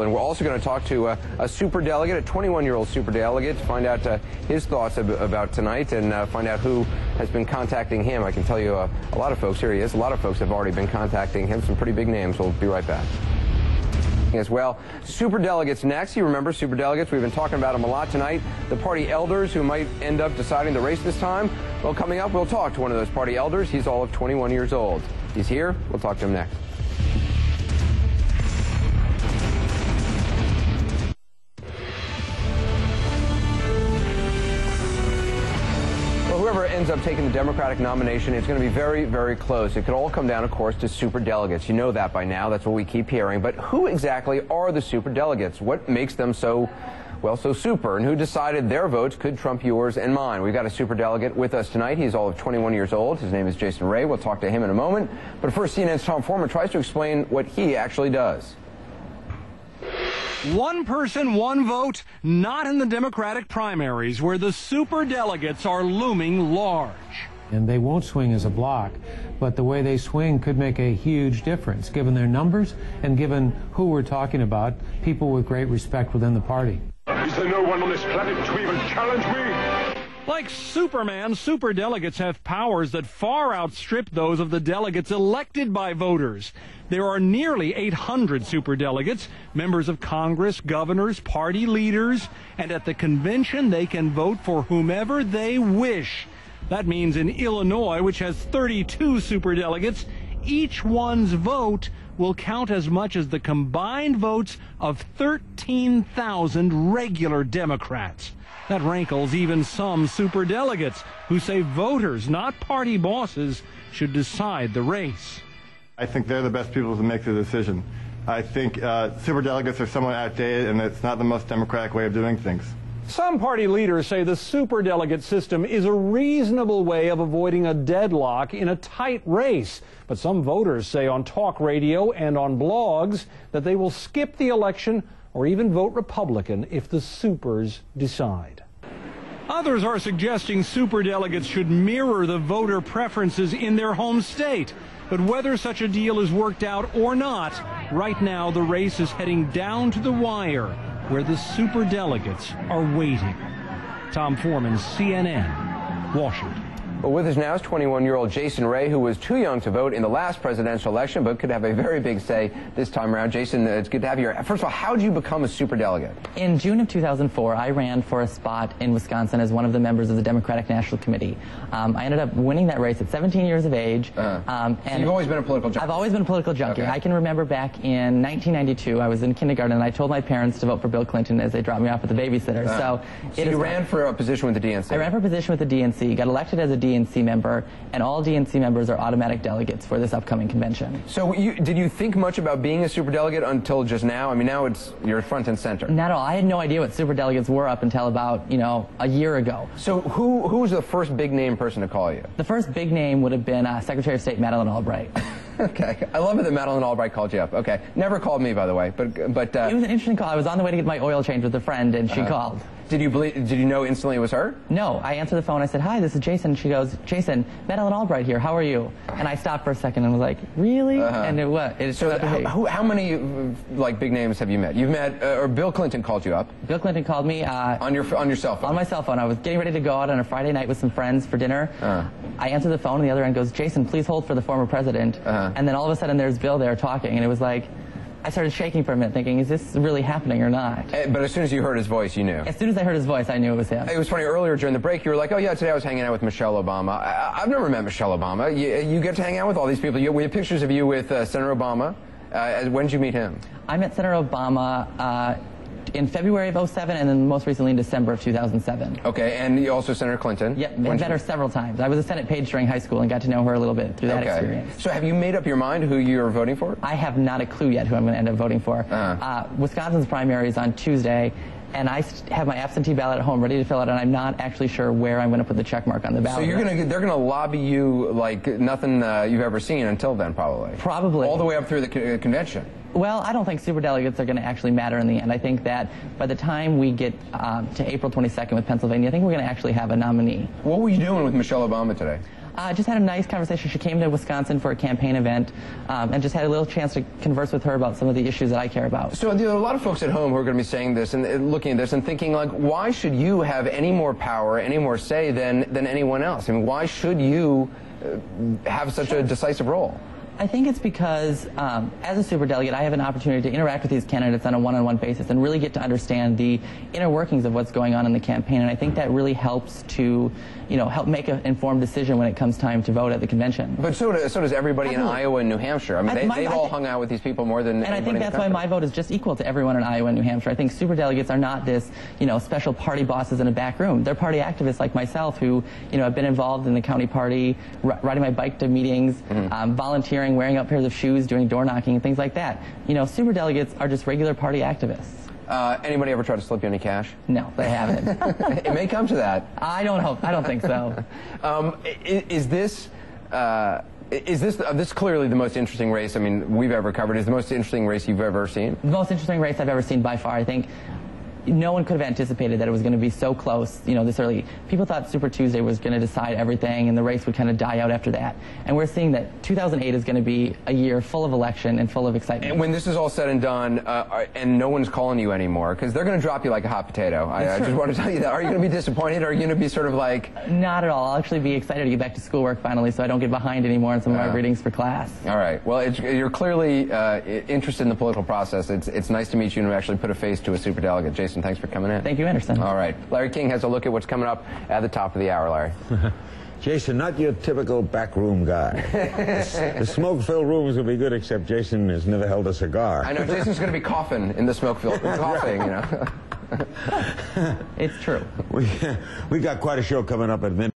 Ireland. We're also going to talk to a superdelegate, a 21-year-old superdelegate, to find out his thoughts about tonight and find out who has been contacting him. I can tell you a lot of folks, here he is, a lot of folks have already been contacting him, some pretty big names. We'll be right back. As well, superdelegates next. You remember superdelegates, we've been talking about them a lot tonight. The party elders who might end up deciding the race this time. Well, coming up, we'll talk to one of those party elders. He's all of 21 years old. He's here. We'll talk to him next. Whoever ends up taking the Democratic nomination, it's going to be very, very close. It could all come down, of course, to superdelegates. You know that by now. That's what we keep hearing. But who exactly are the superdelegates? What makes them so super? And who decided their votes could trump yours and mine? We've got a superdelegate with us tonight. He's all of 21 years old. His name is Jason Ray. We'll talk to him in a moment. But first, CNN's Tom Foreman tries to explain what he actually does. One person, one vote, not in the Democratic primaries, where the superdelegates are looming large. And they won't swing as a block, but the way they swing could make a huge difference, given their numbers and given who we're talking about, people with great respect within the party. Is there no one on this planet to even challenge me? Like Superman, superdelegates have powers that far outstrip those of the delegates elected by voters. There are nearly 800 superdelegates, members of Congress, governors, party leaders, and at the convention they can vote for whomever they wish. That means in Illinois, which has 32 superdelegates, each one's vote will count as much as the combined votes of 13,000 regular Democrats. That rankles even some superdelegates who say voters, not party bosses, should decide the race. I think they're the best people to make the decision. I think superdelegates are somewhat outdated, and it's not the most democratic way of doing things. Some party leaders say the superdelegate system is a reasonable way of avoiding a deadlock in a tight race. But some voters say on talk radio and on blogs that they will skip the election or even vote Republican if the supers decide. Others are suggesting superdelegates should mirror the voter preferences in their home state. But whether such a deal is worked out or not, right now the race is heading down to the wire, where the superdelegates are waiting. Tom Foreman, CNN, Washington. Well, with us now is 21-year-old Jason Ray, who was too young to vote in the last presidential election, but could have a very big say this time around. Jason, it's good to have you here. First of all, how did you become a superdelegate? In June of 2004, I ran for a spot in Wisconsin as one of the members of the Democratic National Committee. I ended up winning that race at 17 years of age. And so you've always been a political junkie? I've always been a political junkie. Okay. I can remember back in 1992, I was in kindergarten, and I told my parents to vote for Bill Clinton as they dropped me off with the babysitter. So you ran for a position with the DNC? I ran for a position with the DNC, got elected as a DNC member, and all DNC members are automatic delegates for this upcoming convention. So did you think much about being a superdelegate until just now? I mean, now you're front and center. Not at all. I had no idea what superdelegates were up until about, a year ago. So who was the first big name person to call you? The first big name would have been Secretary of State Madeleine Albright. Okay. I love it that Madeleine Albright called you up. Okay. Never called me, by the way, but it was an interesting call. I was on the way to get my oil change with a friend, and she called. Did you know instantly it was her? No. I answered the phone. I said, "Hi, this is Jason." She goes, "Jason, Madeleine Albright here. How are you?" And I stopped for a second and was like, "Really?" And it was. So how many big names have you met? You've met, or Bill Clinton called you up? Bill Clinton called me on your cell phone. On my cell phone. I was getting ready to go out on a Friday night with some friends for dinner. I answered the phone, and the other end goes, "Jason, please hold for the former president." And then all of a sudden, there's Bill there talking, and it was like, I started shaking for a minute, thinking, is this really happening or not? But as soon as you heard his voice, you knew. As soon as I heard his voice, I knew it was him. It was funny, earlier during the break, you were like, oh yeah, today I was hanging out with Michelle Obama. I've never met Michelle Obama. You get to hang out with all these people. We have pictures of you with Senator Obama. When did you meet him? I met Senator Obama in February of 2007, and then most recently in December of 2007. Okay, and you also Senator Clinton? Yeah, I met her several times. I was a Senate page during high school and got to know her a little bit through that experience. So have you made up your mind who you're voting for? I have not a clue yet who I'm going to end up voting for. Wisconsin's primary is on Tuesday, and I have my absentee ballot at home ready to fill out, and I'm not actually sure where I'm going to put the check mark on the ballot. So they're going to lobby you like nothing you've ever seen until then, probably? Probably. All the way up through the convention? Well, I don't think superdelegates are going to actually matter in the end. I think that by the time we get to April 22nd with Pennsylvania, I think we're going to actually have a nominee. What were you doing with Michelle Obama today? Just had a nice conversation. She came to Wisconsin for a campaign event, and just had a little chance to converse with her about some of the issues that I care about. So there are a lot of folks at home who are going to be saying this and looking at this and thinking, like, why should you have any more power, any more say than anyone else? I mean, why should you have such a decisive role? I think it's because, as a superdelegate, I have an opportunity to interact with these candidates on a one-on-one basis and really get to understand the inner workings of what's going on in the campaign. And I think that really helps to, help make an informed decision when it comes time to vote at the convention. But so does everybody in Iowa and New Hampshire. I mean, they've all hung out with these people more than And I think that's why my vote is just equal to everyone in Iowa and New Hampshire. I think superdelegates are not this, special party bosses in a back room. They're party activists like myself who, have been involved in the county party, riding my bike to meetings, volunteering, wearing out pairs of shoes, doing door knocking, and things like that. Superdelegates are just regular party activists. Anybody ever try to slip you any cash? No, they haven't. It may come to that. I don't think so. Is this clearly the most interesting race, I mean, we've ever covered? Is the most interesting race you've ever seen? The most interesting race I've ever seen by far. I think no one could have anticipated that it was going to be so close, this early. People thought Super Tuesday was going to decide everything and the race would kind of die out after that. And we're seeing that 2008 is going to be a year full of election and full of excitement. And when this is all said and done, and no one's calling you anymore, because they're going to drop you like a hot potato. I just want to tell you that. Are you going to be disappointed? Are you going to be sort of like... Not at all. I'll actually be excited to get back to schoolwork finally so I don't get behind anymore on some of my readings for class. All right. Well, you're clearly interested in the political process. It's nice to meet you and to actually put a face to a superdelegate. Jason, thanks for coming in. Thank you, Anderson. All right. Larry King has a look at what's coming up at the top of the hour, Larry. Jason, not your typical backroom guy. The smoke-filled rooms will be good, except Jason has never held a cigar. I know. Jason's going to be coughing in the smoke-filled, coughing, It's true. We got quite a show coming up at midnight.